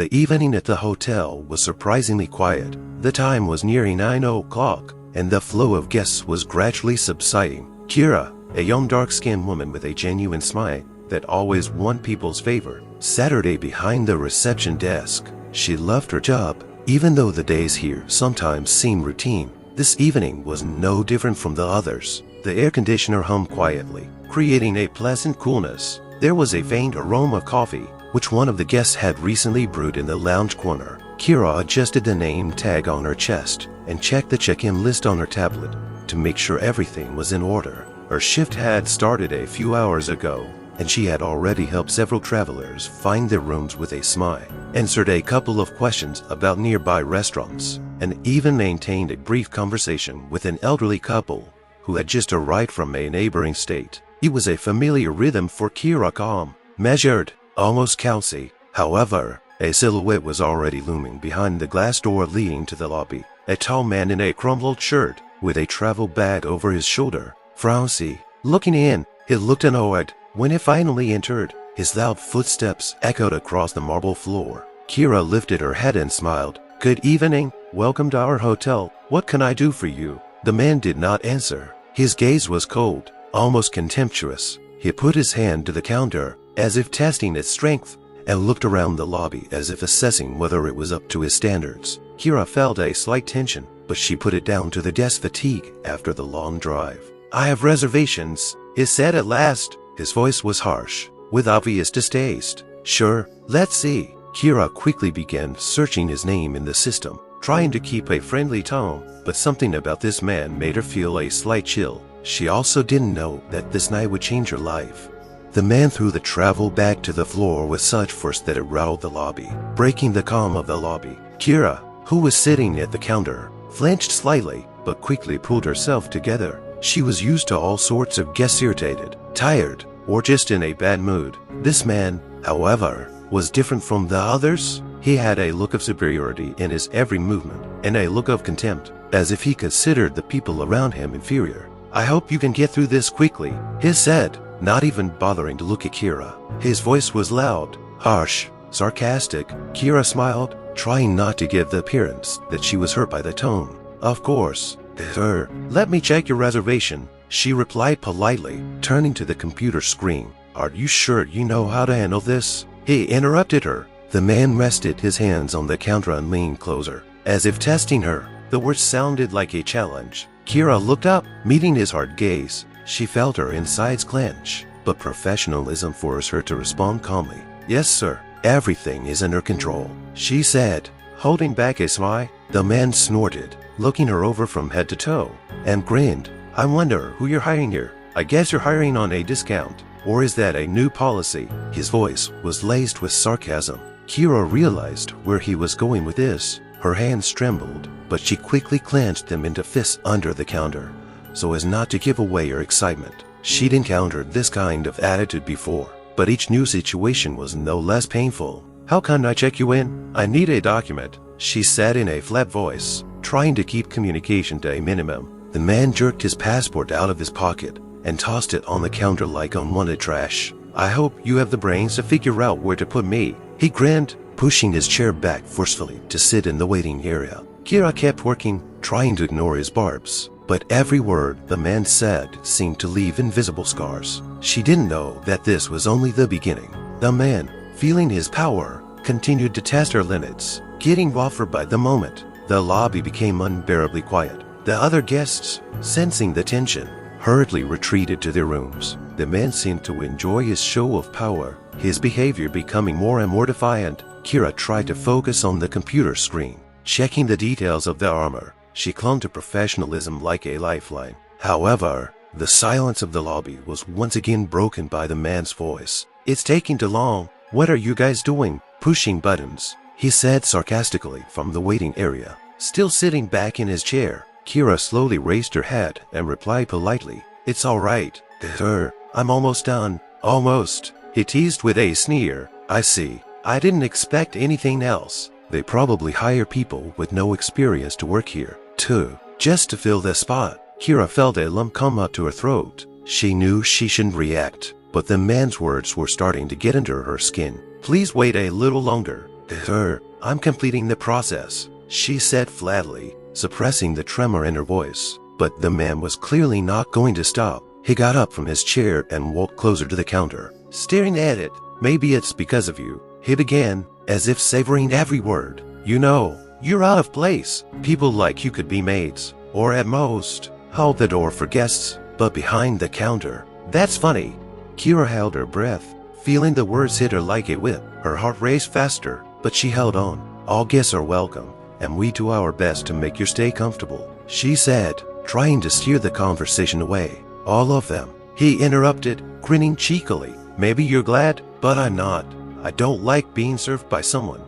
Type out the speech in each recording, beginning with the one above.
The evening at the hotel was surprisingly quiet. The time was nearing 9 o'clock, and the flow of guests was gradually subsiding. Kira, a young dark-skinned woman with a genuine smile that always won people's favor, sat behind the reception desk. She loved her job, even though the days here sometimes seemed routine. This evening was no different from the others. The air conditioner hummed quietly, creating a pleasant coolness. There was a faint aroma of coffee, which one of the guests had recently brewed in the lounge corner. Kira adjusted the name tag on her chest and checked the check-in list on her tablet to make sure everything was in order. Her shift had started a few hours ago, and she had already helped several travelers find their rooms with a smile, answered a couple of questions about nearby restaurants, and even maintained a brief conversation with an elderly couple who had just arrived from a neighboring state. It was a familiar rhythm for Kira, calm, measured, almost county. However, a silhouette was already looming behind the glass door leading to the lobby. A tall man in a crumpled shirt, with a travel bag over his shoulder, frowsy. Looking in, he looked annoyed. When he finally entered, his loud footsteps echoed across the marble floor. Kira lifted her head and smiled. "Good evening. Welcome to our hotel. What can I do for you?" The man did not answer. His gaze was cold, almost contemptuous. He put his hand to the counter, as if testing its strength, and looked around the lobby as if assessing whether it was up to his standards. Kira felt a slight tension, but she put it down to the desk fatigue after the long drive. "I have reservations," he said at last. His voice was harsh, with obvious distaste. "Sure, let's see." Kira quickly began searching his name in the system, trying to keep a friendly tone, but something about this man made her feel a slight chill. She also didn't know that this night would change her life. The man threw the travel bag to the floor with such force that it rattled the lobby, breaking the calm of the lobby. Kira, who was sitting at the counter, flinched slightly, but quickly pulled herself together. She was used to all sorts of guests irritated, tired, or just in a bad mood. This man, however, was different from the others. He had a look of superiority in his every movement, and a look of contempt, as if he considered the people around him inferior. "I hope you can get through this quickly," he said, not even bothering to look at Kira. His voice was loud, harsh, sarcastic. Kira smiled, trying not to give the appearance that she was hurt by the tone. "Of course, sir. Let me check your reservation," she replied politely, turning to the computer screen. "Are you sure you know how to handle this?" He interrupted her. The man rested his hands on the counter and leaned closer, as if testing her. The words sounded like a challenge. Kira looked up, meeting his hard gaze. She felt her insides clench, but professionalism forced her to respond calmly. "Yes, sir. Everything is under control," she said, holding back a smile. The man snorted, looking her over from head to toe, and grinned. "I wonder who you're hiring here. I guess you're hiring on a discount. Or is that a new policy?" His voice was laced with sarcasm. Kira realized where he was going with this. Her hands trembled, but she quickly clenched them into fists under the counter, so as not to give away her excitement. She'd encountered this kind of attitude before, but each new situation was no less painful. "How can I check you in? I need a document," she said in a flat voice, trying to keep communication to a minimum. The man jerked his passport out of his pocket and tossed it on the counter like unwanted trash. "I hope you have the brains to figure out where to put me," he grinned, pushing his chair back forcefully to sit in the waiting area. Kira kept working, trying to ignore his barbs, but every word the man said seemed to leave invisible scars. She didn't know that this was only the beginning. The man, feeling his power, continued to test her limits, getting rougher by the moment. The lobby became unbearably quiet. The other guests, sensing the tension, hurriedly retreated to their rooms. The man seemed to enjoy his show of power, his behavior becoming more and more defiant. Kira tried to focus on the computer screen, checking the details of the armor. She clung to professionalism like a lifeline. However, the silence of the lobby was once again broken by the man's voice. "It's taking too long. What are you guys doing? Pushing buttons?" he said sarcastically from the waiting area. Still sitting back in his chair, Kira slowly raised her head and replied politely, "It's all right, sir. I'm almost done." "Almost," he teased with a sneer. "I see. I didn't expect anything else. They probably hire people with no experience to work here, too, just to fill the spot." Kira felt a lump come up to her throat. She knew she shouldn't react, but the man's words were starting to get under her skin. "Please wait a little longer," Sir, I'm completing the process, she said flatly, suppressing the tremor in her voice. But the man was clearly not going to stop. He got up from his chair and walked closer to the counter, staring at it. Maybe it's because of you, he began, as if savoring every word. You know, you're out of place. People like you could be maids, or at most, hold the door for guests, but behind the counter. That's funny. Kira held her breath, feeling the words hit her like a whip. Her heart raced faster, but she held on. All guests are welcome, and we do our best to make your stay comfortable, she said, trying to steer the conversation away. All of them, he interrupted, grinning cheekily. Maybe you're glad, but I'm not. I don't like being served by someone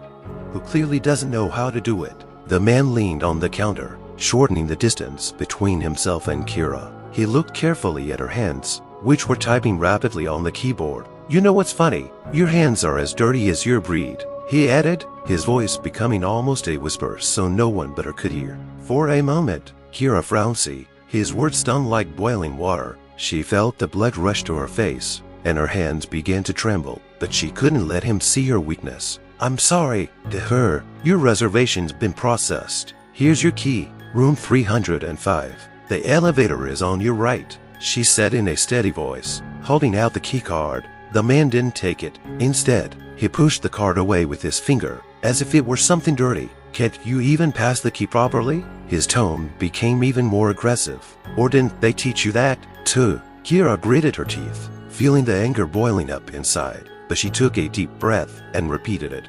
who clearly doesn't know how to do it. The man leaned on the counter, shortening the distance between himself and Kira. He looked carefully at her hands, which were typing rapidly on the keyboard. You know what's funny? Your hands are as dirty as your breed, he added, his voice becoming almost a whisper so no one but her could hear. For a moment, Kira frowned. His words stung like boiling water. She felt the blood rush to her face, and her hands began to tremble, but she couldn't let him see her weakness. I'm sorry, to her. Your reservation's been processed. Here's your key, room 305. The elevator is on your right, she said in a steady voice, holding out the key card. The man didn't take it. Instead, he pushed the card away with his finger, as if it were something dirty. Can't you even pass the key properly? His tone became even more aggressive. Or didn't they teach you that, too? Kira gritted her teeth, feeling the anger boiling up inside, but she took a deep breath and repeated it.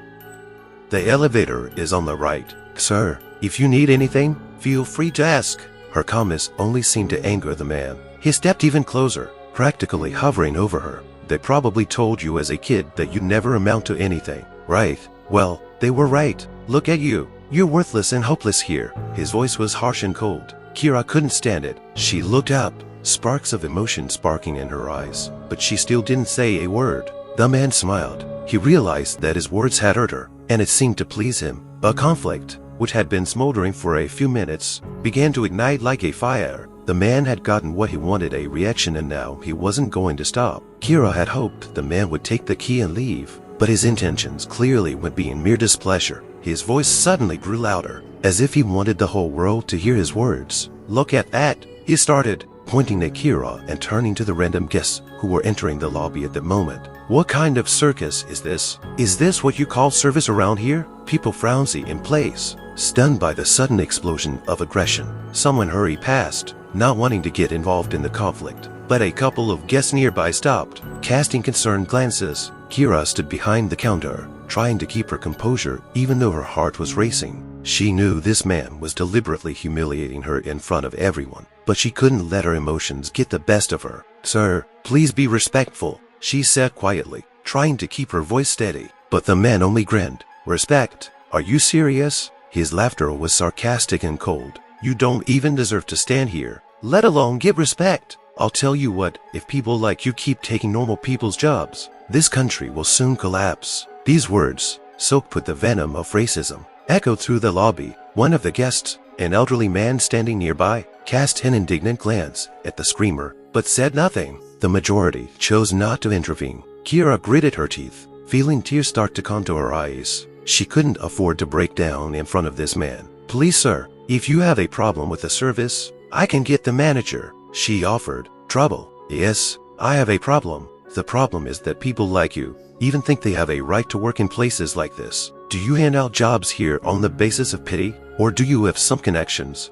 The elevator is on the right, sir. If you need anything, feel free to ask. Her calmness only seemed to anger the man. He stepped even closer, practically hovering over her. They probably told you as a kid that you'd never amount to anything, right? Well, they were right. Look at you. You're worthless and hopeless here. His voice was harsh and cold. Kira couldn't stand it. She looked up, sparks of emotion sparking in her eyes, but she still didn't say a word. The man smiled. He realized that his words had hurt her, and it seemed to please him. A conflict, which had been smoldering for a few minutes, began to ignite like a fire. The man had gotten what he wanted, a reaction, and now he wasn't going to stop. Kira had hoped the man would take the key and leave, but his intentions clearly would be in mere displeasure. His voice suddenly grew louder, as if he wanted the whole world to hear his words. Look at that, he started, pointing at Kira and turning to the random guests who were entering the lobby at the moment. What kind of circus is this? Is this what you call service around here? People frowned in place, stunned by the sudden explosion of aggression. Someone hurried past, not wanting to get involved in the conflict, but a couple of guests nearby stopped, casting concerned glances. Kira stood behind the counter, trying to keep her composure even though her heart was racing. She knew this man was deliberately humiliating her in front of everyone, but she couldn't let her emotions get the best of her. Sir, please be respectful, she said quietly, trying to keep her voice steady. But the man only grinned. Respect? Are you serious? His laughter was sarcastic and cold. You don't even deserve to stand here, let alone get respect. I'll tell you what, if people like you keep taking normal people's jobs, this country will soon collapse. These words, soaked with the venom of racism, echoed through the lobby. One of the guests, an elderly man standing nearby, cast an indignant glance at the screamer, but said nothing. The majority chose not to intervene. Kira gritted her teeth, feeling tears start to come to her eyes. She couldn't afford to break down in front of this man. Please, sir, if you have a problem with the service, I can get the manager, she offered. Trouble? Yes, I have a problem. The problem is that people like you even think they have a right to work in places like this. Do you hand out jobs here on the basis of pity, or do you have some connections?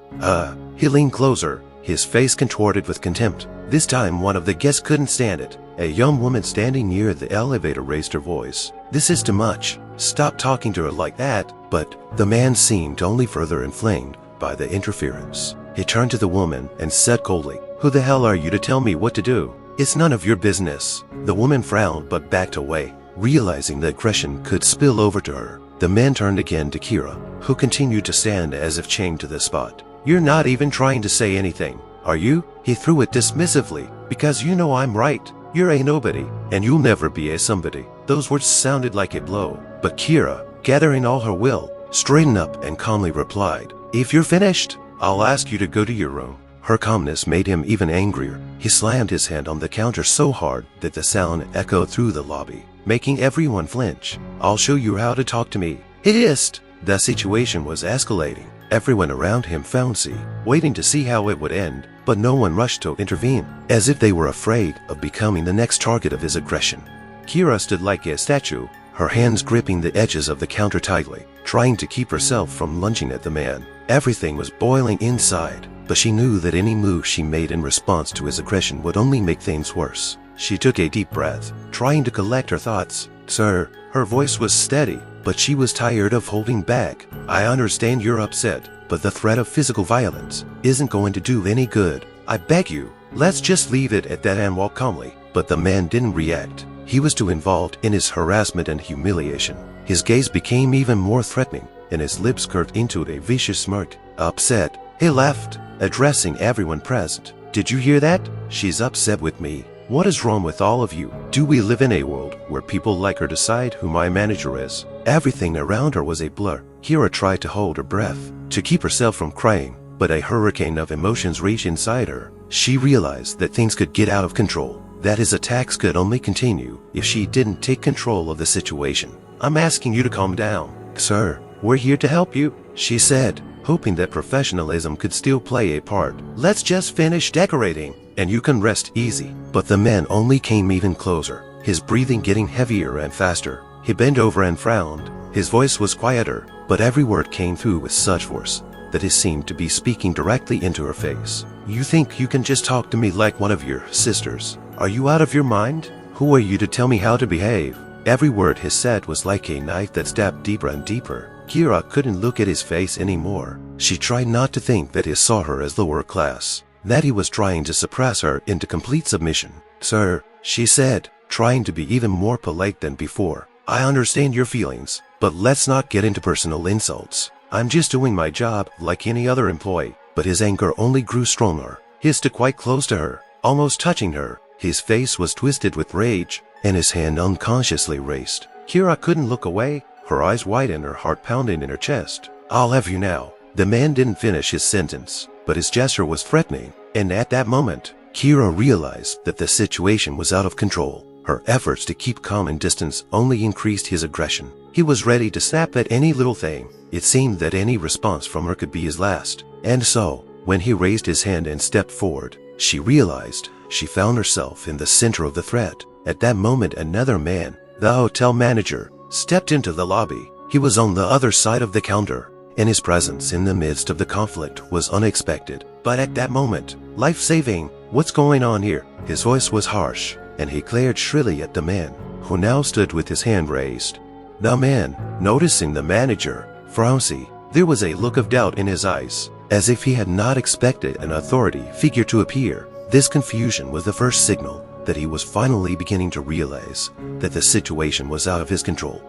He leaned closer, his face contorted with contempt. This time one of the guests couldn't stand it. A young woman standing near the elevator raised her voice. This is too much. Stop talking to her like that. But the man seemed only further inflamed by the interference. He turned to the woman and said coldly, Who the hell are you to tell me what to do? It's none of your business. The woman frowned but backed away, realizing the aggression could spill over to her. The man turned again to Kira, who continued to stand as if chained to the spot. You're not even trying to say anything, are you? He threw it dismissively. Because you know I'm right. You're a nobody, and you'll never be a somebody. Those words sounded like a blow, but Kira, gathering all her will, straightened up and calmly replied, If you're finished, I'll ask you to go to your room. Her calmness made him even angrier. He slammed his hand on the counter so hard that the sound echoed through the lobby, making everyone flinch. I'll show you how to talk to me, he hissed. The situation was escalating. Everyone around him frowned, waiting to see how it would end, but no one rushed to intervene, as if they were afraid of becoming the next target of his aggression. Kira stood like a statue, her hands gripping the edges of the counter tightly, trying to keep herself from lunging at the man. Everything was boiling inside, but she knew that any move she made in response to his aggression would only make things worse. She took a deep breath, trying to collect her thoughts. "Sir," her voice was steady, but she was tired of holding back. "I understand you're upset, but the threat of physical violence isn't going to do any good. I beg you, let's just leave it at that and walk calmly." But the man didn't react. He was too involved in his harassment and humiliation. His gaze became even more threatening, and his lips curved into a vicious smirk. Upset, he laughed, addressing everyone present. "Did you hear that? She's upset with me. What is wrong with all of you? Do we live in a world where people like her decide who my manager is?" Everything around her was a blur. Kira tried to hold her breath, to keep herself from crying, but a hurricane of emotions raged inside her. She realized that things could get out of control, that his attacks could only continue if she didn't take control of the situation. "I'm asking you to calm down, sir. We're here to help you," she said, hoping that professionalism could still play a part. "Let's just finish decorating, and you can rest easy." But the man only came even closer, his breathing getting heavier and faster. He bent over and frowned. His voice was quieter, but every word came through with such force that he seemed to be speaking directly into her face. "You think you can just talk to me like one of your sisters? Are you out of your mind? Who are you to tell me how to behave?" Every word he said was like a knife that stabbed deeper and deeper. Kira couldn't look at his face anymore. She tried not to think that he saw her as lower class, that he was trying to suppress her into complete submission. "Sir," she said, trying to be even more polite than before, "I understand your feelings, but let's not get into personal insults. I'm just doing my job like any other employee." But his anger only grew stronger. He stood quite close to her, almost touching her. His face was twisted with rage, and his hand unconsciously raised. Kira couldn't look away, her eyes wide and her heart pounding in her chest. "I'll have you now." The man didn't finish his sentence, but his gesture was threatening, and at that moment, Kira realized that the situation was out of control. Her efforts to keep calm and distance only increased his aggression. He was ready to snap at any little thing. It seemed that any response from her could be his last. And so, when he raised his hand and stepped forward, she realized she found herself in the center of the threat. At that moment, another man, the hotel manager, stepped into the lobby. He was on the other side of the counter, and his presence in the midst of the conflict was unexpected, but at that moment, life-saving. "What's going on here?" His voice was harsh, and he glared shrilly at the man, who now stood with his hand raised. The man, noticing the manager, frowned. There was a look of doubt in his eyes, as if he had not expected an authority figure to appear. This confusion was the first signal that he was finally beginning to realize that the situation was out of his control.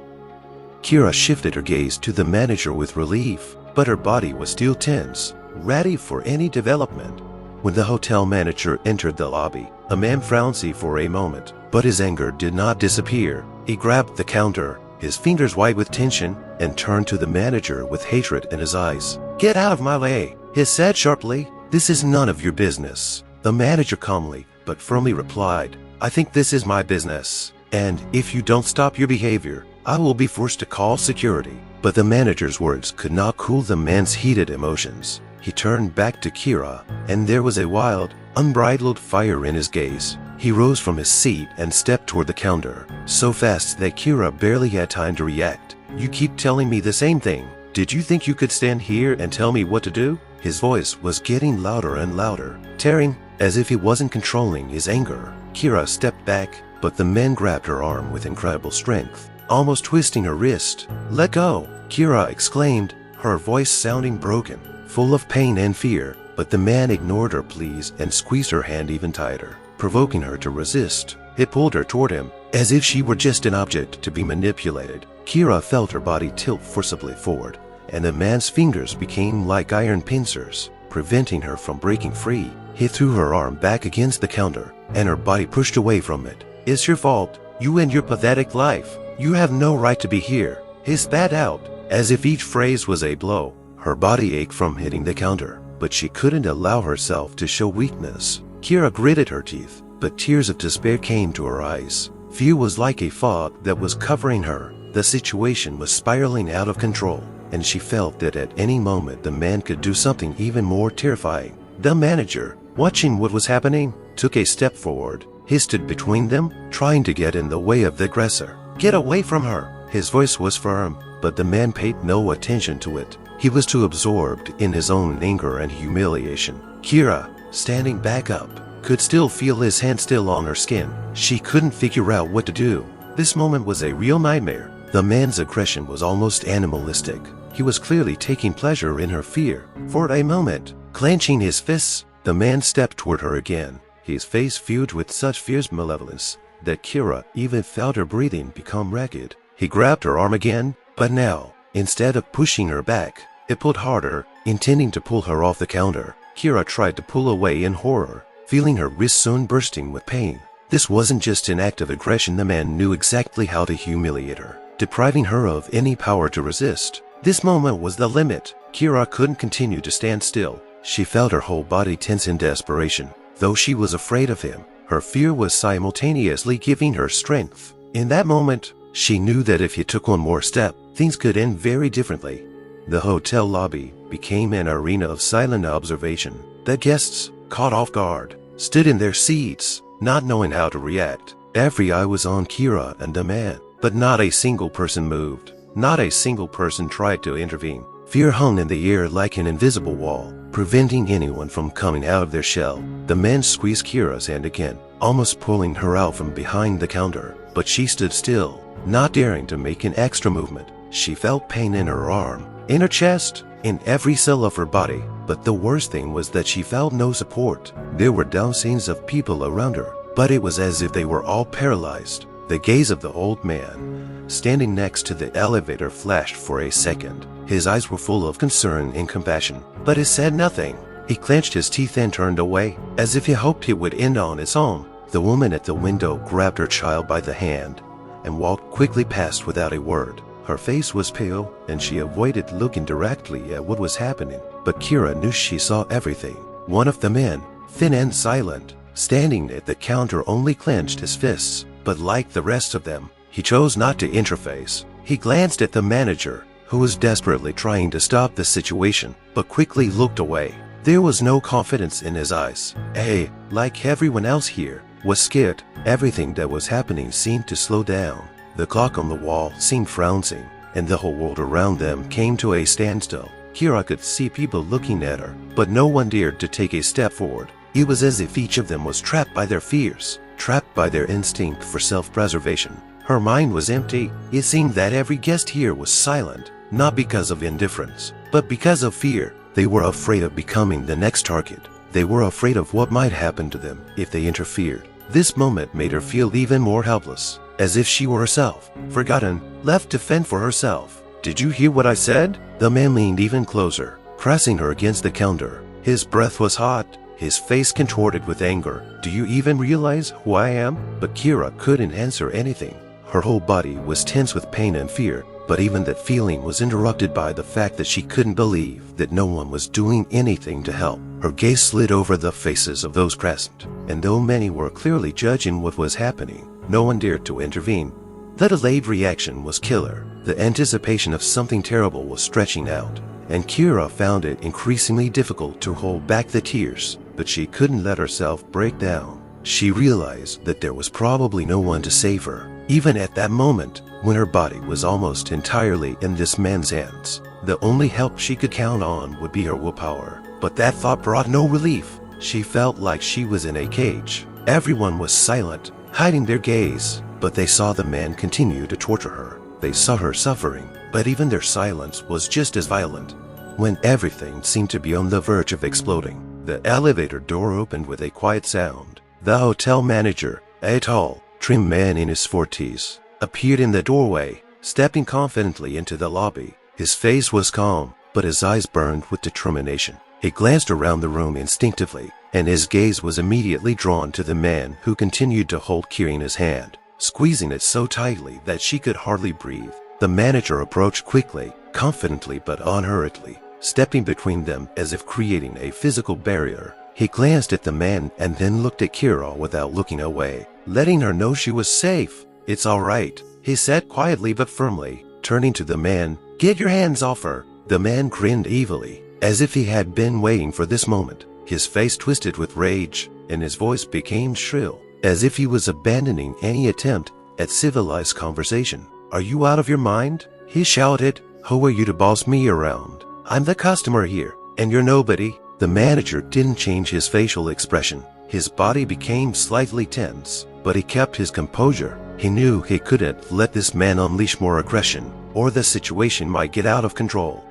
Kira shifted her gaze to the manager with relief, but her body was still tense, ready for any development. When the hotel manager entered the lobby, a man frowned for a moment, but his anger did not disappear. He grabbed the counter, his fingers white with tension, and turned to the manager with hatred in his eyes. "Get out of my way," he said sharply. "This is none of your business." The manager calmly but firmly replied, "I think this is my business, and if you don't stop your behavior, I will be forced to call security." But the manager's words could not cool the man's heated emotions. He turned back to Kira, and there was a wild, unbridled fire in his gaze. He rose from his seat and stepped toward the counter, so fast that Kira barely had time to react. "You keep telling me the same thing. Did you think you could stand here and tell me what to do?" His voice was getting louder and louder, tearing as if he wasn't controlling his anger. Kira stepped back, but the man grabbed her arm with incredible strength, almost twisting her wrist. "Let go!" Kira exclaimed, her voice sounding broken, full of pain and fear. But the man ignored her pleas and squeezed her hand even tighter, provoking her to resist. He pulled her toward him, as if she were just an object to be manipulated. Kira felt her body tilt forcibly forward, and the man's fingers became like iron pincers, preventing her from breaking free. He threw her arm back against the counter, and her body pushed away from it. "It's your fault. You and your pathetic life. You have no right to be here," he spat out, as if each phrase was a blow. Her body ached from hitting the counter, but she couldn't allow herself to show weakness. Kira gritted her teeth, but tears of despair came to her eyes. Fear was like a fog that was covering her. The situation was spiraling out of control, and she felt that at any moment the man could do something even more terrifying. The manager, watching what was happening, took a step forward. He stood between them, trying to get in the way of the aggressor. "Get away from her!" His voice was firm, but the man paid no attention to it. He was too absorbed in his own anger and humiliation. Kira, standing back up, could still feel his hand still on her skin. She couldn't figure out what to do. This moment was a real nightmare. The man's aggression was almost animalistic. He was clearly taking pleasure in her fear. For a moment, clenching his fists, the man stepped toward her again, his face filled with such fierce malevolence that Kira even felt her breathing become ragged. He grabbed her arm again, but now, instead of pushing her back, it pulled harder, intending to pull her off the counter. Kira tried to pull away in horror, feeling her wrist soon bursting with pain. This wasn't just an act of aggression. The man knew exactly how to humiliate her, depriving her of any power to resist. This moment was the limit. Kira couldn't continue to stand still. She felt her whole body tense in desperation. Though she was afraid of him, her fear was simultaneously giving her strength. In that moment, she knew that if he took one more step, things could end very differently. The hotel lobby became an arena of silent observation. The guests, caught off guard, stood in their seats, not knowing how to react. Every eye was on Kira and the man, but not a single person moved. Not a single person tried to intervene. Fear hung in the air like an invisible wall, preventing anyone from coming out of their shell. The man squeezed Kira's hand again, almost pulling her out from behind the counter, but she stood still, not daring to make an extra movement. She felt pain in her arm, in her chest, in every cell of her body, but the worst thing was that she felt no support. There were dozens of people around her, but it was as if they were all paralyzed. The gaze of the old man, standing next to the elevator, flashed for a second. His eyes were full of concern and compassion, but he said nothing. He clenched his teeth and turned away, as if he hoped it would end on its own. The woman at the window grabbed her child by the hand and walked quickly past without a word. Her face was pale, and she avoided looking directly at what was happening. But Kira knew she saw everything. One of the men, thin and silent, standing at the counter, only clenched his fists. But like the rest of them, he chose not to interface. He glanced at the manager, who was desperately trying to stop the situation, but quickly looked away. There was no confidence in his eyes. He, like everyone else here, was scared. Everything that was happening seemed to slow down. The clock on the wall seemed frowning, and the whole world around them came to a standstill. Kira could see people looking at her, but no one dared to take a step forward. It was as if each of them was trapped by their fears, trapped by their instinct for self-preservation. Her mind was empty. It seemed that every guest here was silent, not because of indifference, but because of fear. They were afraid of becoming the next target. They were afraid of what might happen to them if they interfered. This moment made her feel even more helpless, as if she were herself, forgotten, left to fend for herself. "Did you hear what I said?" The man leaned even closer, pressing her against the counter. His breath was hot, his face contorted with anger. "Do you even realize who I am?" But Kira couldn't answer anything. Her whole body was tense with pain and fear, but even that feeling was interrupted by the fact that she couldn't believe that no one was doing anything to help. Her gaze slid over the faces of those present, and though many were clearly judging what was happening, no one dared to intervene. The delayed reaction was killer. The anticipation of something terrible was stretching out, and Kira found it increasingly difficult to hold back the tears, but she couldn't let herself break down. She realized that there was probably no one to save her, even at that moment when her body was almost entirely in this man's hands. The only help she could count on would be her willpower, but that thought brought no relief. She felt like she was in a cage. Everyone was silent, hiding their gaze, but they saw the man continue to torture her. They saw her suffering, but even their silence was just as violent. When everything seemed to be on the verge of exploding, the elevator door opened with a quiet sound. The hotel manager, a tall, trim man in his 40s, appeared in the doorway, stepping confidently into the lobby. His face was calm, but his eyes burned with determination. He glanced around the room instinctively, and his gaze was immediately drawn to the man who continued to hold Kira's hand, squeezing it so tightly that she could hardly breathe. The manager approached quickly, confidently but unhurriedly, stepping between them as if creating a physical barrier. He glanced at the man and then looked at Kira without looking away, letting her know she was safe. "It's all right," he said quietly but firmly, turning to the man. "Get your hands off her." The man grinned evilly, as if he had been waiting for this moment. His face twisted with rage, and his voice became shrill, as if he was abandoning any attempt at civilized conversation. "Are you out of your mind?" he shouted. "Who are you to boss me around? I'm the customer here, and you're nobody." The manager didn't change his facial expression. His body became slightly tense, but he kept his composure. He knew he couldn't let this man unleash more aggression, or the situation might get out of control.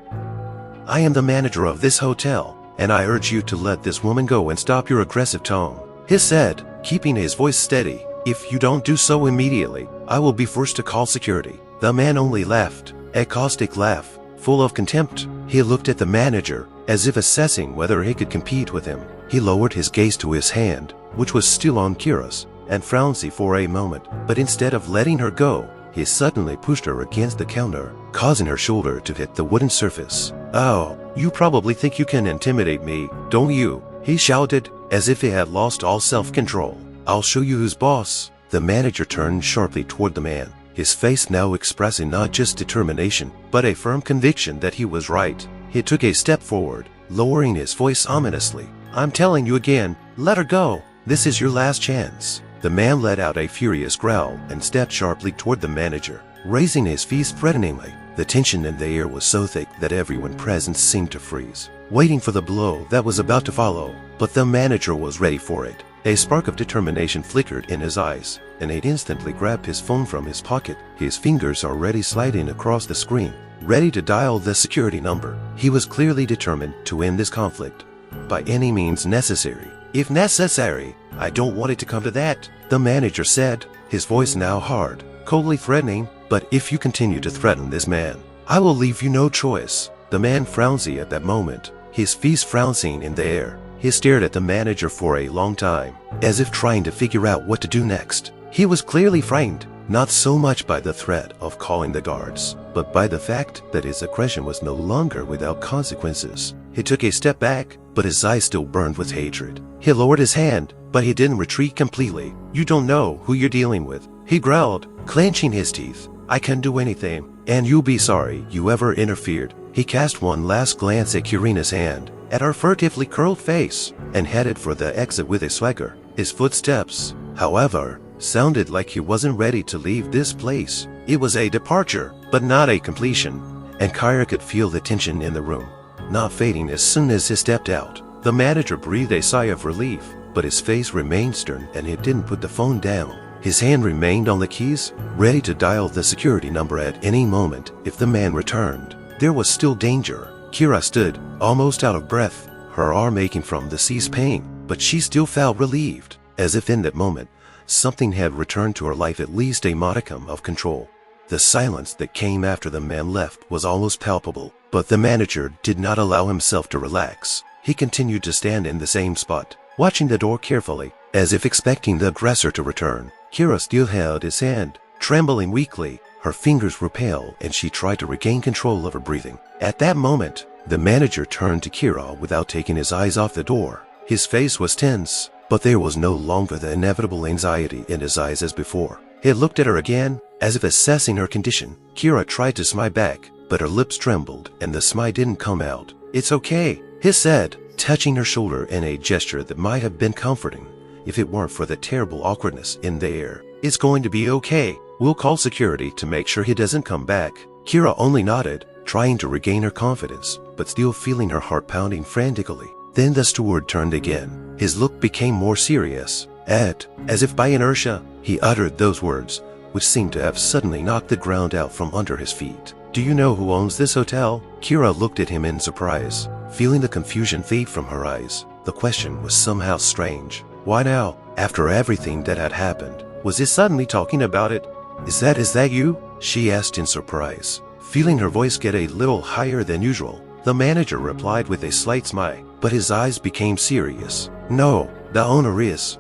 "I am the manager of this hotel, and I urge you to let this woman go and stop your aggressive tone," he said, keeping his voice steady. "If you don't do so immediately, I will be forced to call security." The man only laughed, a caustic laugh, full of contempt. He looked at the manager, as if assessing whether he could compete with him. He lowered his gaze to his hand, which was still on Kira's, and frowned for a moment, but instead of letting her go, he suddenly pushed her against the counter, causing her shoulder to hit the wooden surface. "Oh, you probably think you can intimidate me, don't you?" he shouted, as if he had lost all self-control. "I'll show you who's boss." The manager turned sharply toward the man, his face now expressing not just determination, but a firm conviction that he was right. He took a step forward, lowering his voice ominously. "I'm telling you again, let her go. This is your last chance." The man let out a furious growl and stepped sharply toward the manager, raising his fist threateningly. The tension in the air was so thick that everyone present seemed to freeze, waiting for the blow that was about to follow. But the manager was ready for it. A spark of determination flickered in his eyes, and he instantly grabbed his phone from his pocket, his fingers already sliding across the screen, ready to dial the security number. He was clearly determined to end this conflict by any means necessary. "If necessary, I don't want it to come to that," the manager said, his voice now hard, coldly threatening. "But if you continue to threaten this man, I will leave you no choice." The man frowned at that moment, his fist frowning in the air. He stared at the manager for a long time, as if trying to figure out what to do next. He was clearly frightened, not so much by the threat of calling the guards, but by the fact that his aggression was no longer without consequences. He took a step back, but his eyes still burned with hatred. He lowered his hand, but he didn't retreat completely. "You don't know who you're dealing with," he growled, clenching his teeth. "I can't do anything, and you'll be sorry you ever interfered." He cast one last glance at Karina's hand, at her furtively curled face, and headed for the exit with a swagger. His footsteps, however, sounded like he wasn't ready to leave this place. It was a departure, but not a completion, and Kyra could feel the tension in the room, not fading as soon as he stepped out. The manager breathed a sigh of relief, but his face remained stern and he didn't put the phone down. His hand remained on the keys, ready to dial the security number at any moment if the man returned. There was still danger. Kira stood, almost out of breath, her arm aching from the seized pain, but she still felt relieved, as if in that moment, something had returned to her life, at least a modicum of control. The silence that came after the man left was almost palpable, but the manager did not allow himself to relax. He continued to stand in the same spot, watching the door carefully, as if expecting the aggressor to return. Kira still held his hand, trembling weakly. Her fingers were pale, and she tried to regain control of her breathing. At that moment, the manager turned to Kira without taking his eyes off the door. His face was tense, but there was no longer the inevitable anxiety in his eyes as before. He looked at her again, as if assessing her condition. Kira tried to smile back, but her lips trembled, and the smile didn't come out. "It's okay," he said, touching her shoulder in a gesture that might have been comforting if it weren't for the terrible awkwardness in the air. "It's going to be okay. We'll call security to make sure he doesn't come back." Kira only nodded, trying to regain her confidence, but still feeling her heart pounding frantically. Then the steward turned again. His look became more serious. As if by inertia, he uttered those words, which seemed to have suddenly knocked the ground out from under his feet. "Do you know who owns this hotel?" Kira looked at him in surprise, feeling the confusion fade from her eyes. The question was somehow strange. Why now, after everything that had happened? Was he suddenly talking about it? Is that you?" she asked in surprise, feeling her voice get a little higher than usual. The manager replied with a slight smile, but his eyes became serious. "No, the owner is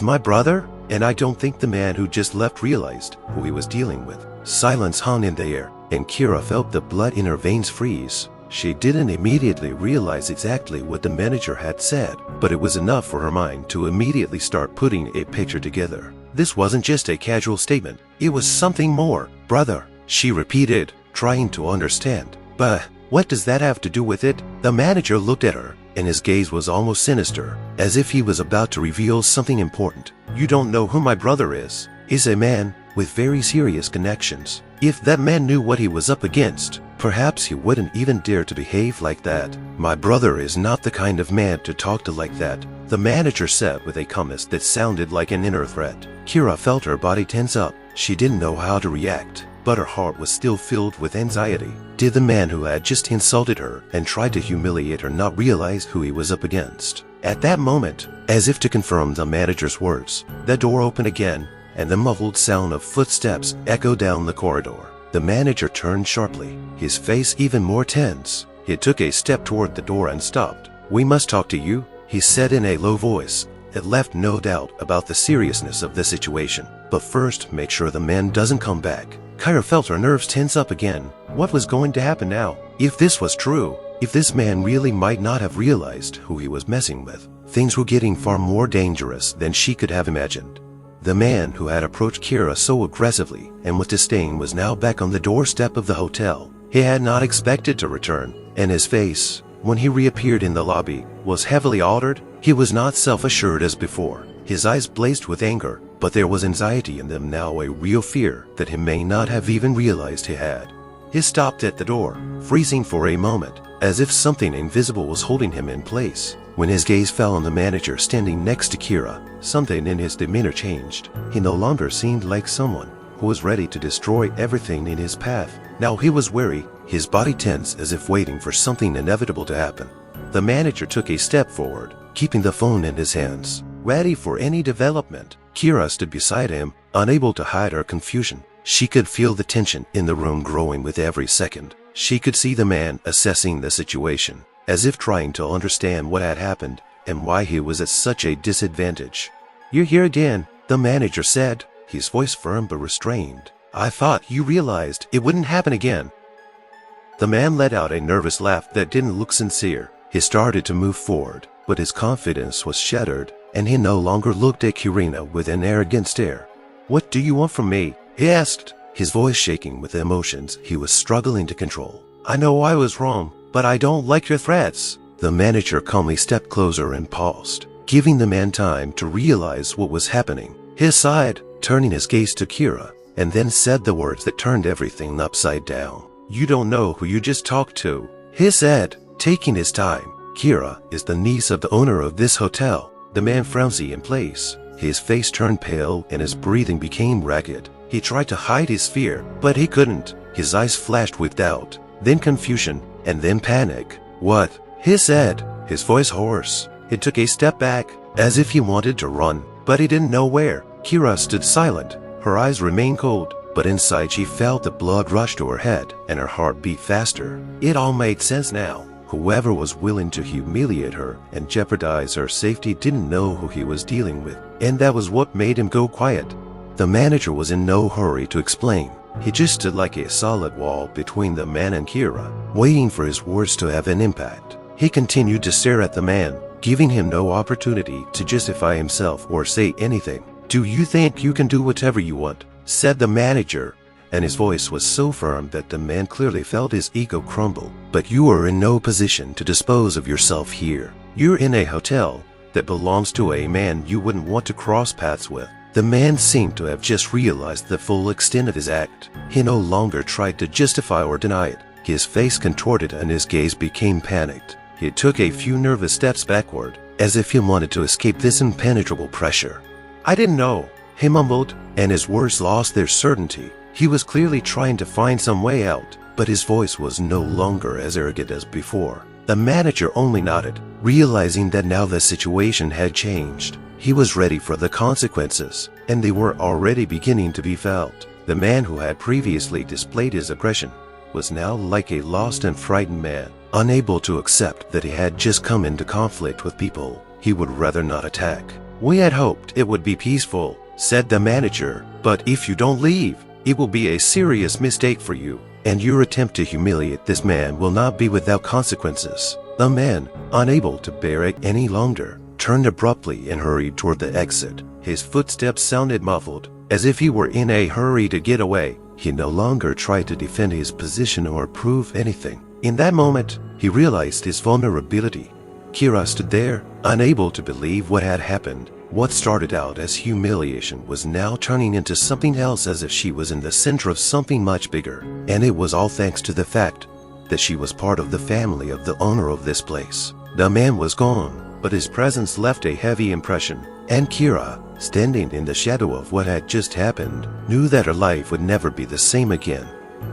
my brother, and I don't think the man who just left realized who he was dealing with." Silence hung in the air, and Kira felt the blood in her veins freeze. She didn't immediately realize exactly what the manager had said, but it was enough for her mind to immediately start putting a picture together. This wasn't just a casual statement. It was something more. Brother, she repeated, trying to understand. But what does that have to do with it? The manager looked at her, and his gaze was almost sinister, as if he was about to reveal something important. You don't know who my brother is. He's a man with very serious connections. If that man knew what he was up against, perhaps he wouldn't even dare to behave like that. My brother is not the kind of man to talk to like that, the manager said with a calmness that sounded like an inner threat. Kira felt her body tense up. She didn't know how to react, but her heart was still filled with anxiety. Did the man who had just insulted her and tried to humiliate her not realize who he was up against? At that moment, as if to confirm the manager's words, the door opened again, and the muffled sound of footsteps echoed down the corridor. The manager turned sharply, his face even more tense. He took a step toward the door and stopped. We must talk to you, he said in a low voice. It left no doubt about the seriousness of the situation. But first, make sure the man doesn't come back. Kira felt her nerves tense up again. What was going to happen now? If this was true, if this man really might not have realized who he was messing with, things were getting far more dangerous than she could have imagined. The man who had approached Kira so aggressively and with disdain was now back on the doorstep of the hotel. He had not expected to return, and his face, when he reappeared in the lobby, was heavily altered. He was not self-assured as before. His eyes blazed with anger, but there was anxiety in them now, a real fear that he may not have even realized he had. He stopped at the door, freezing for a moment, as if something invisible was holding him in place. When his gaze fell on the manager standing next to Kira, something in his demeanor changed. He no longer seemed like someone who was ready to destroy everything in his path. Now he was wary, his body tense as if waiting for something inevitable to happen. The manager took a step forward, keeping the phone in his hands, ready for any development. Kira stood beside him, unable to hide her confusion. She could feel the tension in the room growing with every second. She could see the man assessing the situation, as if trying to understand what had happened and why he was at such a disadvantage. You're here again, the manager said, his voice firm but restrained. I thought you realized it wouldn't happen again. The man let out a nervous laugh that didn't look sincere. He started to move forward, but his confidence was shattered, and he no longer looked at Kirina with an arrogant stare. What do you want from me? He asked, his voice shaking with emotions he was struggling to control. I know I was wrong, but I don't like your threats. The manager calmly stepped closer and paused, giving the man time to realize what was happening. He sighed, turning his gaze to Kira, and then said the words that turned everything upside down. You don't know who you just talked to, he said, taking his time. Kira is the niece of the owner of this hotel. The man frowned in place. His face turned pale and his breathing became ragged. He tried to hide his fear, but he couldn't. His eyes flashed with doubt, then confusion, and then panic. What? He said, his voice hoarse. He took a step back, as if he wanted to run, but he didn't know where. Kira stood silent. Her eyes remained cold, but inside she felt the blood rush to her head, and her heart beat faster. It all made sense now. Whoever was willing to humiliate her and jeopardize her safety didn't know who he was dealing with, and that was what made him go quiet. The manager was in no hurry to explain. He just stood like a solid wall between the man and Kira, waiting for his words to have an impact. He continued to stare at the man, giving him no opportunity to justify himself or say anything. Do you think you can do whatever you want? Said the manager, and his voice was so firm that the man clearly felt his ego crumble. But you are in no position to dispose of yourself here. You're in a hotel that belongs to a man you wouldn't want to cross paths with. The man seemed to have just realized the full extent of his act. He no longer tried to justify or deny it. His face contorted and his gaze became panicked. He took a few nervous steps backward, as if he wanted to escape this impenetrable pressure. I didn't know, he mumbled, and his words lost their certainty. He was clearly trying to find some way out, but his voice was no longer as arrogant as before. The manager only nodded, realizing that now the situation had changed. He was ready for the consequences, and they were already beginning to be felt. The man who had previously displayed his aggression was now like a lost and frightened man, unable to accept that he had just come into conflict with people he would rather not attack. We had hoped it would be peaceful, said the manager, but if you don't leave, it will be a serious mistake for you, and your attempt to humiliate this man will not be without consequences. The man, unable to bear it any longer, turned abruptly and hurried toward the exit. His footsteps sounded muffled, as if he were in a hurry to get away. He no longer tried to defend his position or prove anything. In that moment, he realized his vulnerability. Kira stood there, unable to believe what had happened. What started out as humiliation was now turning into something else, as if she was in the center of something much bigger. And it was all thanks to the fact that she was part of the family of the owner of this place. The man was gone, but his presence left a heavy impression. And Kira, standing in the shadow of what had just happened, knew that her life would never be the same again.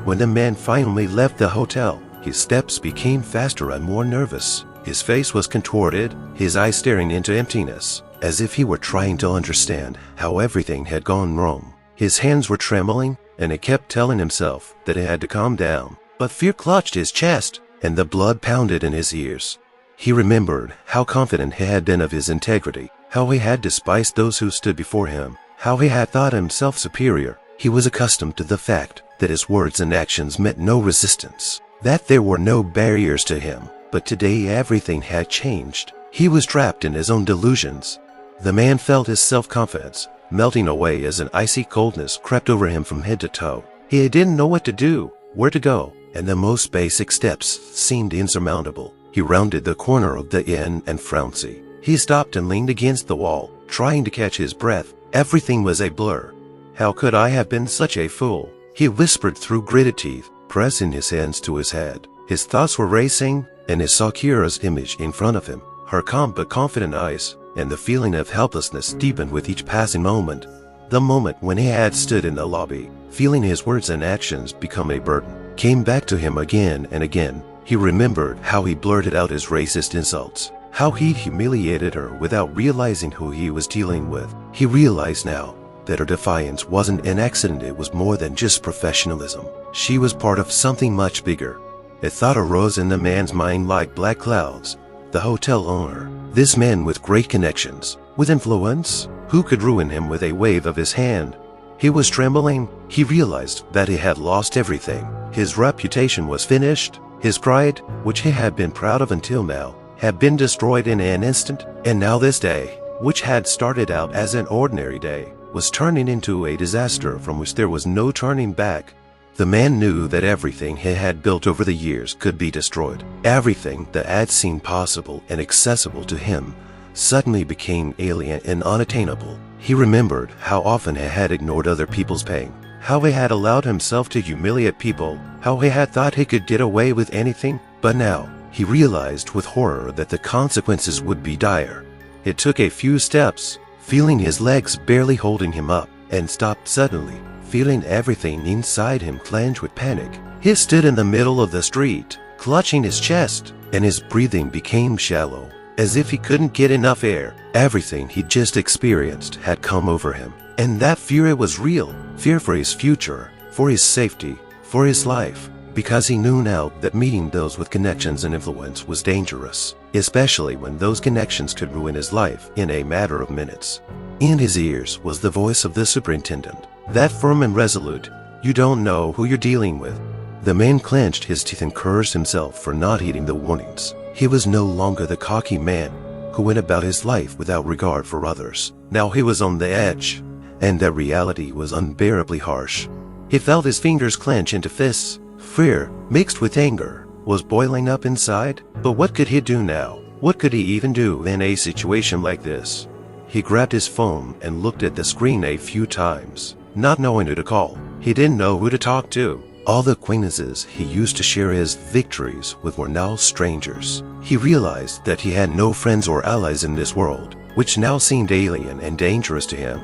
When the man finally left the hotel, his steps became faster and more nervous. His face was contorted, his eyes staring into emptiness, as if he were trying to understand how everything had gone wrong. His hands were trembling, and he kept telling himself that he had to calm down. But fear clutched his chest, and the blood pounded in his ears. He remembered how confident he had been of his integrity, how he had despised those who stood before him, how he had thought himself superior. He was accustomed to the fact that his words and actions met no resistance, that there were no barriers to him. But today everything had changed. He was trapped in his own delusions. The man felt his self-confidence melting away as an icy coldness crept over him from head to toe. He didn't know what to do, where to go, and the most basic steps seemed insurmountable. He rounded the corner of the inn and Flouncy. He stopped and leaned against the wall, trying to catch his breath. Everything was a blur. How could I have been such a fool? He whispered through gritted teeth, pressing his hands to his head. His thoughts were racing, and he saw Kira's image in front of him, her calm but confident eyes, and the feeling of helplessness deepened with each passing moment. The moment when he had stood in the lobby, feeling his words and actions become a burden, came back to him again and again. He remembered how he blurted out his racist insults, how he'd humiliated her without realizing who he was dealing with. He realized now that her defiance wasn't an accident, it was more than just professionalism. She was part of something much bigger. A thought arose in the man's mind like black clouds. The hotel owner, this man with great connections, with influence, who could ruin him with a wave of his hand? He was trembling. He realized that he had lost everything. His reputation was finished. His pride, which he had been proud of until now, had been destroyed in an instant. And now this day, which had started out as an ordinary day, was turning into a disaster from which there was no turning back. The man knew that everything he had built over the years could be destroyed. Everything that had seemed possible and accessible to him suddenly became alien and unattainable. He remembered how often he had ignored other people's pain, how he had allowed himself to humiliate people, how he had thought he could get away with anything. But now, he realized with horror that the consequences would be dire. It took a few steps, feeling his legs barely holding him up, and stopped suddenly, feeling everything inside him clench with panic. He stood in the middle of the street, clutching his chest, and his breathing became shallow, as if he couldn't get enough air. Everything he'd just experienced had come over him, and that fear was real. Fear for his future, for his safety, for his life, because he knew now that meeting those with connections and influence was dangerous, especially when those connections could ruin his life in a matter of minutes. In his ears was the voice of the superintendent, that firm and resolute, "You don't know who you're dealing with." The man clenched his teeth and cursed himself for not heeding the warnings. He was no longer the cocky man who went about his life without regard for others. Now he was on the edge, and that reality was unbearably harsh. He felt his fingers clench into fists. Fear, mixed with anger, was boiling up inside. But what could he do now? What could he even do in a situation like this? He grabbed his phone and looked at the screen a few times, not knowing who to call. He didn't know who to talk to. All the acquaintances he used to share his victories with were now strangers. He realized that he had no friends or allies in this world, which now seemed alien and dangerous to him.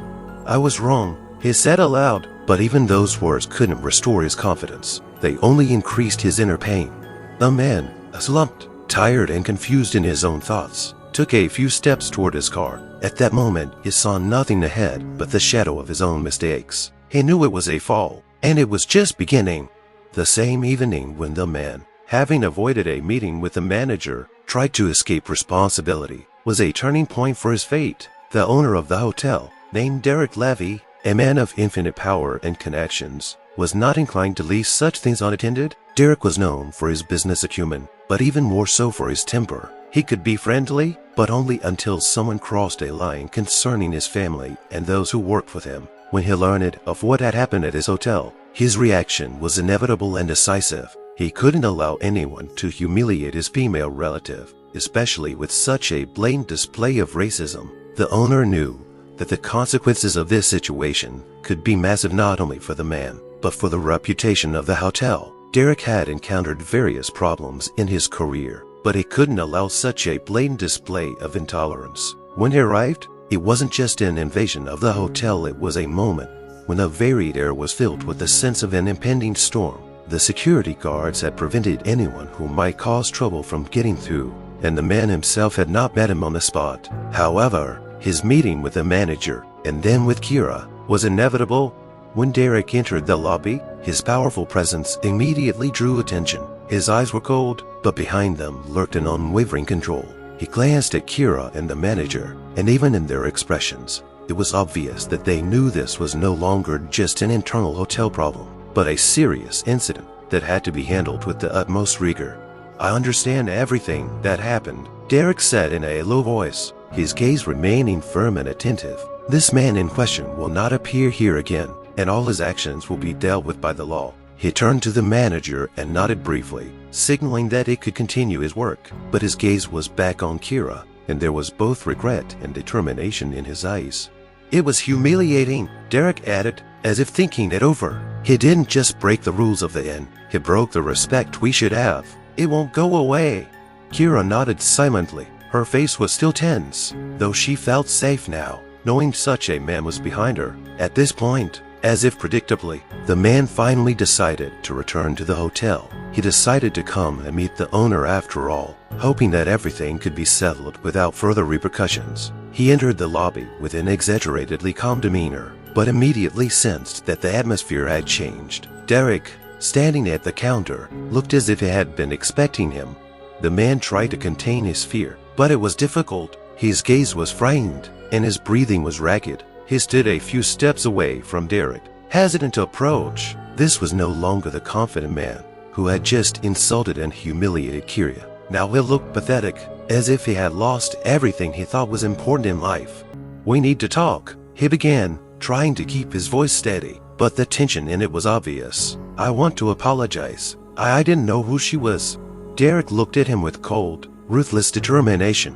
"I was wrong," he said aloud, but even those words couldn't restore his confidence. They only increased his inner pain. The man, slumped, tired and confused in his own thoughts, took a few steps toward his car. At that moment, he saw nothing ahead but the shadow of his own mistakes. He knew it was a fall, and it was just beginning. The same evening when the man, having avoided a meeting with the manager, tried to escape responsibility, was a turning point for his fate. The owner of the hotel, named Derek Levy, a man of infinite power and connections, was not inclined to leave such things unattended. Derek was known for his business acumen, but even more so for his temper. He could be friendly, but only until someone crossed a line concerning his family and those who worked with him. When he learned of what had happened at his hotel, his reaction was inevitable and decisive. He couldn't allow anyone to humiliate his female relative, especially with such a blatant display of racism. The owner knew that the consequences of this situation could be massive not only for the man, but for the reputation of the hotel. Derek had encountered various problems in his career, but he couldn't allow such a blatant display of intolerance. When he arrived, it wasn't just an invasion of the hotel, it was a moment when the varied air was filled with the sense of an impending storm. The security guards had prevented anyone who might cause trouble from getting through, and the man himself had not met him on the spot. However, his meeting with the manager, and then with Kira, was inevitable. When Derek entered the lobby, his powerful presence immediately drew attention. His eyes were cold, but behind them lurked an unwavering control. He glanced at Kira and the manager, and even in their expressions, it was obvious that they knew this was no longer just an internal hotel problem, but a serious incident that had to be handled with the utmost rigor. "I understand everything that happened," Derek said in a low voice, his gaze remaining firm and attentive. "This man in question will not appear here again, and all his actions will be dealt with by the law." He turned to the manager and nodded briefly, signaling that he could continue his work, but his gaze was back on Kira, and there was both regret and determination in his eyes. "It was humiliating," Derek added, as if thinking it over. "He didn't just break the rules of the inn, he broke the respect we should have. It won't go away." Kira nodded silently. Her face was still tense, though she felt safe now, knowing such a man was behind her. At this point, as if predictably, the man finally decided to return to the hotel. He decided to come and meet the owner after all, hoping that everything could be settled without further repercussions. He entered the lobby with an exaggeratedly calm demeanor, but immediately sensed that the atmosphere had changed. Derek, standing at the counter, looked as if he had been expecting him. The man tried to contain his fear, but it was difficult. His gaze was frightened, and his breathing was ragged. He stood a few steps away from Derek, hesitant to approach. This was no longer the confident man who had just insulted and humiliated Kira. Now he looked pathetic, as if he had lost everything he thought was important in life. "We need to talk," he began, trying to keep his voice steady, but the tension in it was obvious. "I want to apologize. I didn't know who she was." Derek looked at him with cold, ruthless determination.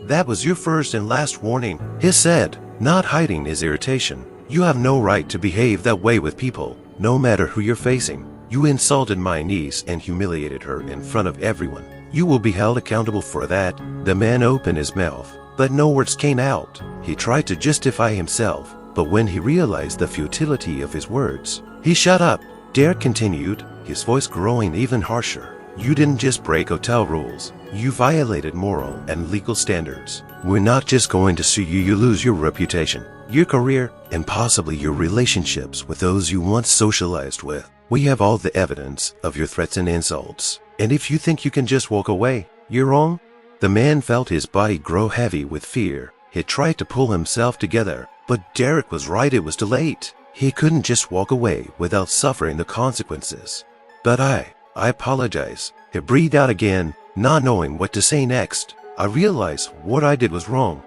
"That was your first and last warning," he said, not hiding his irritation. "You have no right to behave that way with people, no matter who you're facing. You insulted my niece and humiliated her in front of everyone. You will be held accountable for that." The man opened his mouth, but no words came out. He tried to justify himself, but when he realized the futility of his words, he shut up. Derek continued, his voice growing even harsher. "You didn't just break hotel rules. You violated moral and legal standards. We're not just going to sue you, you lose your reputation, your career, and possibly your relationships with those you once socialized with. We have all the evidence of your threats and insults. And if you think you can just walk away, you're wrong." The man felt his body grow heavy with fear. He tried to pull himself together, but Derek was right, it was too late. He couldn't just walk away without suffering the consequences. "But I apologize," he breathed out again, not knowing what to say next. "I realize what I did was wrong."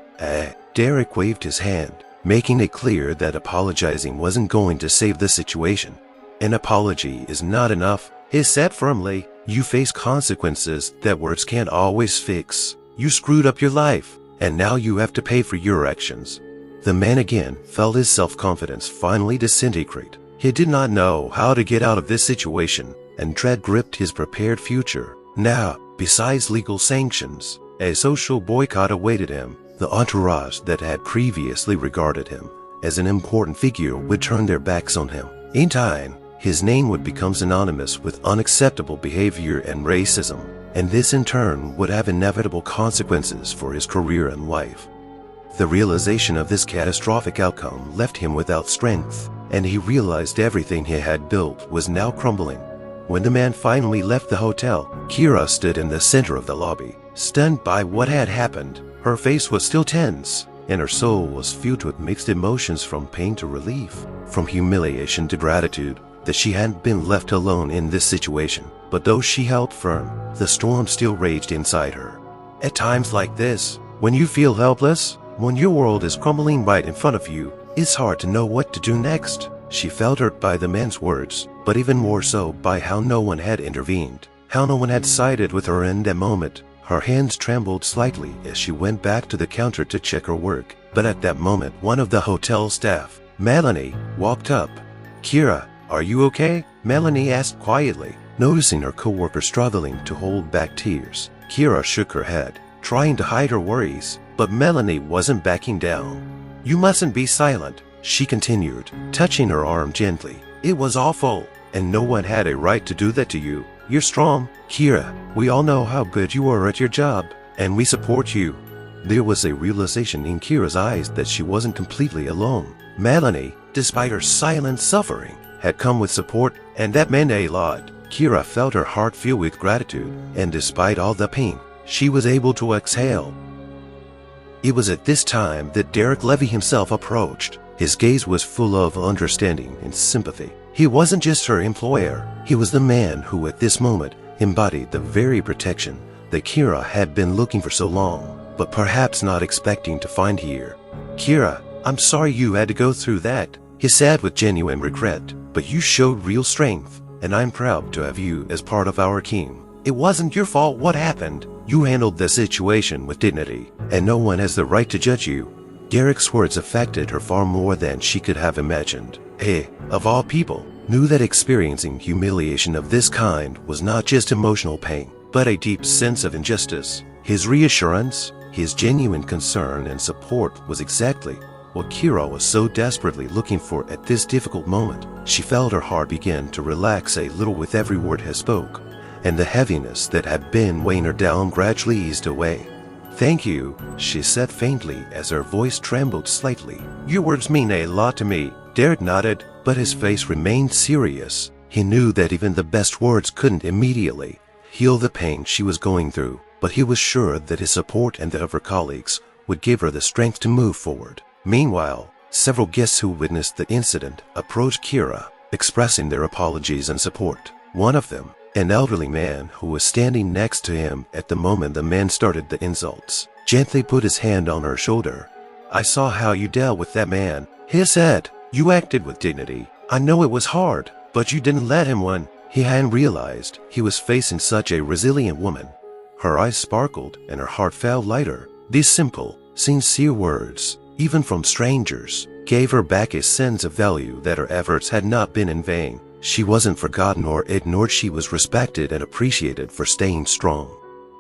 Derek waved his hand, making it clear that apologizing wasn't going to save the situation. "An apology is not enough," he said firmly. "You face consequences that words can't always fix. You screwed up your life, and now you have to pay for your actions." The man again felt his self-confidence finally disintegrate. He did not know how to get out of this situation, and dread gripped his prepared future. Now, besides legal sanctions, a social boycott awaited him. The entourage that had previously regarded him as an important figure would turn their backs on him. In time, his name would become synonymous with unacceptable behavior and racism, and this in turn would have inevitable consequences for his career and life. The realization of this catastrophic outcome left him without strength, and he realized everything he had built was now crumbling. When the man finally left the hotel, Kira stood in the center of the lobby, stunned by what had happened. Her face was still tense, and her soul was filled with mixed emotions, from pain to relief, from humiliation to gratitude that she hadn't been left alone in this situation. But though she held firm, the storm still raged inside her. At times like this, when you feel helpless, when your world is crumbling right in front of you, it's hard to know what to do next. She felt hurt by the man's words, but even more so by how no one had intervened, how no one had sided with her in that moment. Her hands trembled slightly as she went back to the counter to check her work. But at that moment, one of the hotel staff, Melanie, walked up. "Kira, are you okay?" Melanie asked quietly, noticing her coworker struggling to hold back tears. Kira shook her head, trying to hide her worries, but Melanie wasn't backing down. "You mustn't be silent," she continued, touching her arm gently. "It was awful, and no one had a right to do that to you. You're strong, Kira. We all know how good you are at your job, and we support you." There was a realization in Kira's eyes that she wasn't completely alone. Melanie, despite her silent suffering, had come with support, and that meant a lot. Kira felt her heart fill with gratitude, and despite all the pain, she was able to exhale. It was at this time that Derek Levy himself approached. His gaze was full of understanding and sympathy. He wasn't just her employer, he was the man who at this moment embodied the very protection that Kira had been looking for so long, but perhaps not expecting to find here. "Kira, I'm sorry you had to go through that," he said with genuine regret, "but you showed real strength, and I'm proud to have you as part of our team. It wasn't your fault what happened. You handled the situation with dignity, and no one has the right to judge you." Derek's words affected her far more than she could have imagined. He, of all people, knew that experiencing humiliation of this kind was not just emotional pain, but a deep sense of injustice. His reassurance, his genuine concern and support was exactly what Kira was so desperately looking for at this difficult moment. She felt her heart begin to relax a little with every word he spoke, and the heaviness that had been weighing her down gradually eased away. "Thank you," she said faintly as her voice trembled slightly. "Your words mean a lot to me." Derek nodded, but his face remained serious. He knew that even the best words couldn't immediately heal the pain she was going through, but he was sure that his support and that of her colleagues would give her the strength to move forward. Meanwhile, several guests who witnessed the incident approached Kira, expressing their apologies and support. One of them, an elderly man who was standing next to him at the moment the man started the insults, gently put his hand on her shoulder. "I saw how you dealt with that man," he said. "You acted with dignity. I know it was hard, but you didn't let him win." He hadn't realized he was facing such a resilient woman. Her eyes sparkled and her heart felt lighter. These simple, sincere words, even from strangers, gave her back a sense of value that her efforts had not been in vain. She wasn't forgotten or ignored. She was respected and appreciated for staying strong.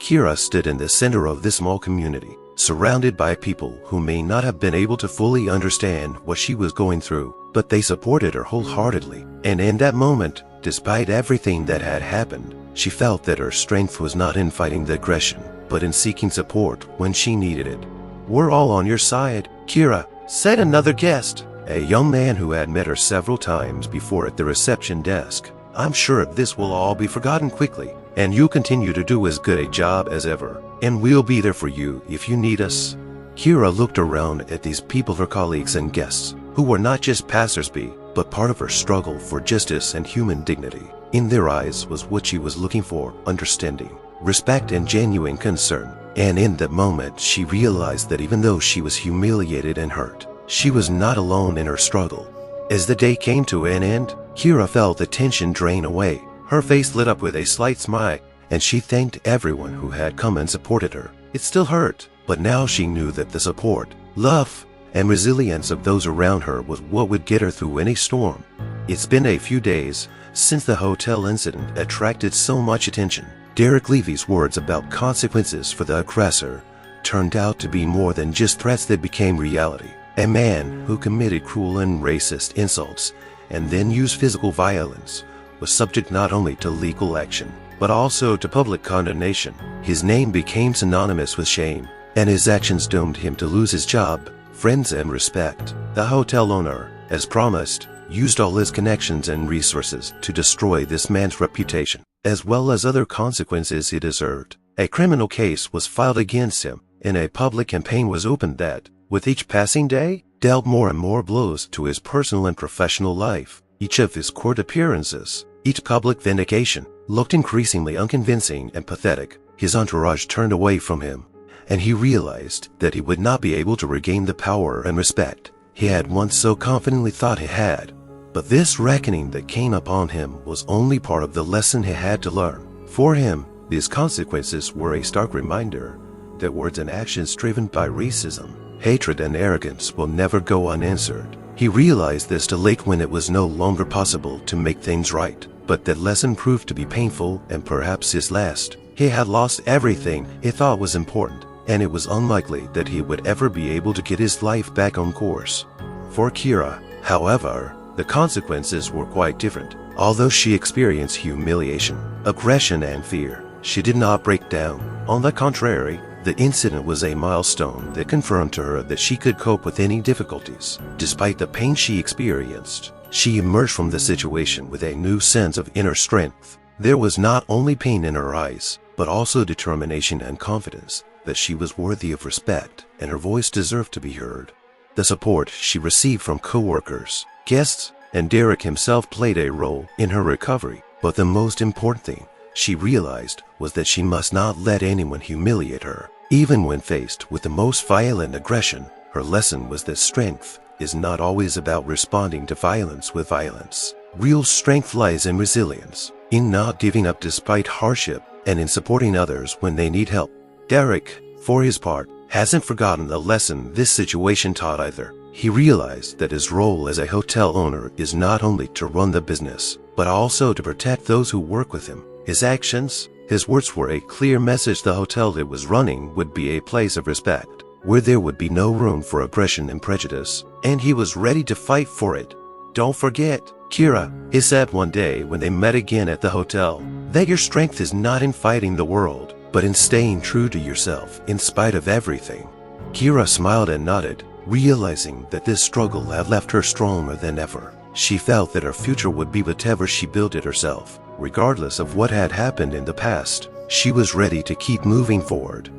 Kira stood in the center of this small community, surrounded by people who may not have been able to fully understand what she was going through, but they supported her wholeheartedly. And in that moment, despite everything that had happened, she felt that her strength was not in fighting the aggression, but in seeking support when she needed it. "We're all on your side, Kira," said another guest, a young man who had met her several times before at the reception desk. "I'm sure this will all be forgotten quickly, and you'll continue to do as good a job as ever, and we'll be there for you if you need us." Kira looked around at these people, her colleagues and guests, who were not just passersby, but part of her struggle for justice and human dignity. In their eyes was what she was looking for: understanding, respect, and genuine concern. And in that moment, she realized that even though she was humiliated and hurt, she was not alone in her struggle. As the day came to an end, Kira felt the tension drain away. Her face lit up with a slight smile, and she thanked everyone who had come and supported her. It still hurt, but now she knew that the support, love, and resilience of those around her was what would get her through any storm. It's been a few days since the hotel incident attracted so much attention. Derek Levy's words about consequences for the aggressor turned out to be more than just threats that became reality. A man who committed cruel and racist insults and then used physical violence was subject not only to legal action, but also to public condemnation. His name became synonymous with shame, and his actions doomed him to lose his job, friends, and respect. The hotel owner, as promised, used all his connections and resources to destroy this man's reputation, as well as other consequences he deserved. A criminal case was filed against him, and a public campaign was opened that, with each passing day, dealt more and more blows to his personal and professional life. Each of his court appearances, each public vindication, looked increasingly unconvincing and pathetic. His entourage turned away from him, and he realized that he would not be able to regain the power and respect he had once so confidently thought he had. But this reckoning that came upon him was only part of the lesson he had to learn. For him, these consequences were a stark reminder that words and actions driven by racism, hatred, and arrogance will never go unanswered. He realized this too late when it was no longer possible to make things right. But that lesson proved to be painful and perhaps his last. He had lost everything he thought was important, and it was unlikely that he would ever be able to get his life back on course. For Kira, however, the consequences were quite different. Although she experienced humiliation, aggression, and fear, she did not break down. On the contrary, the incident was a milestone that confirmed to her that she could cope with any difficulties. Despite the pain she experienced, she emerged from the situation with a new sense of inner strength. There was not only pain in her eyes, but also determination and confidence that she was worthy of respect and her voice deserved to be heard. The support she received from co-workers, guests, and Derek himself played a role in her recovery. But the most important thing she realized was that she must not let anyone humiliate her. Even when faced with the most violent aggression, her lesson was that strength is not always about responding to violence with violence. Real strength lies in resilience, in not giving up despite hardship, and in supporting others when they need help. Derek, for his part, hasn't forgotten the lesson this situation taught either. He realized that his role as a hotel owner is not only to run the business, but also to protect those who work with him. His actions, his words were a clear message the hotel he was running would be a place of respect, where there would be no room for aggression and prejudice, and he was ready to fight for it. "Don't forget, Kira," he said one day when they met again at the hotel, "that your strength is not in fighting the world, but in staying true to yourself in spite of everything." Kira smiled and nodded, realizing that this struggle had left her stronger than ever. She felt that her future would be whatever she built it herself. Regardless of what had happened in the past, she was ready to keep moving forward.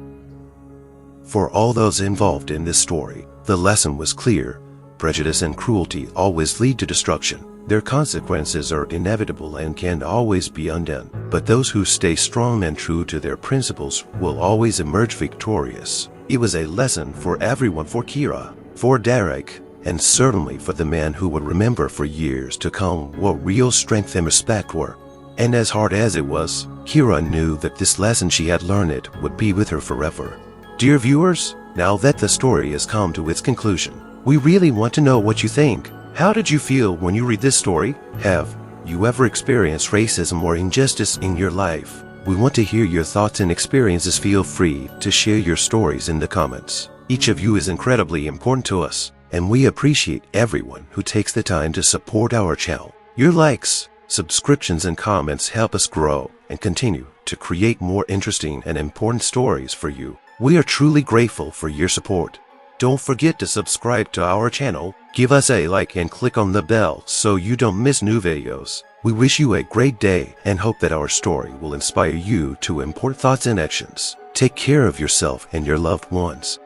For all those involved in this story, the lesson was clear. Prejudice and cruelty always lead to destruction. Their consequences are inevitable and can always be undone. But those who stay strong and true to their principles will always emerge victorious. It was a lesson for everyone, for Kira, for Derek, and certainly for the man who would remember for years to come what real strength and respect were. And as hard as it was, Kira knew that this lesson she had learned would be with her forever. Dear viewers, now that the story has come to its conclusion, we really want to know what you think. How did you feel when you read this story? Have you ever experienced racism or injustice in your life? We want to hear your thoughts and experiences. Feel free to share your stories in the comments. Each of you is incredibly important to us, and we appreciate everyone who takes the time to support our channel. Your likes, subscriptions, and comments help us grow and continue to create more interesting and important stories for you. We are truly grateful for your support. Don't forget to subscribe to our channel, give us a like, and click on the bell so you don't miss new videos. We wish you a great day and hope that our story will inspire you to important thoughts and actions. Take care of yourself and your loved ones.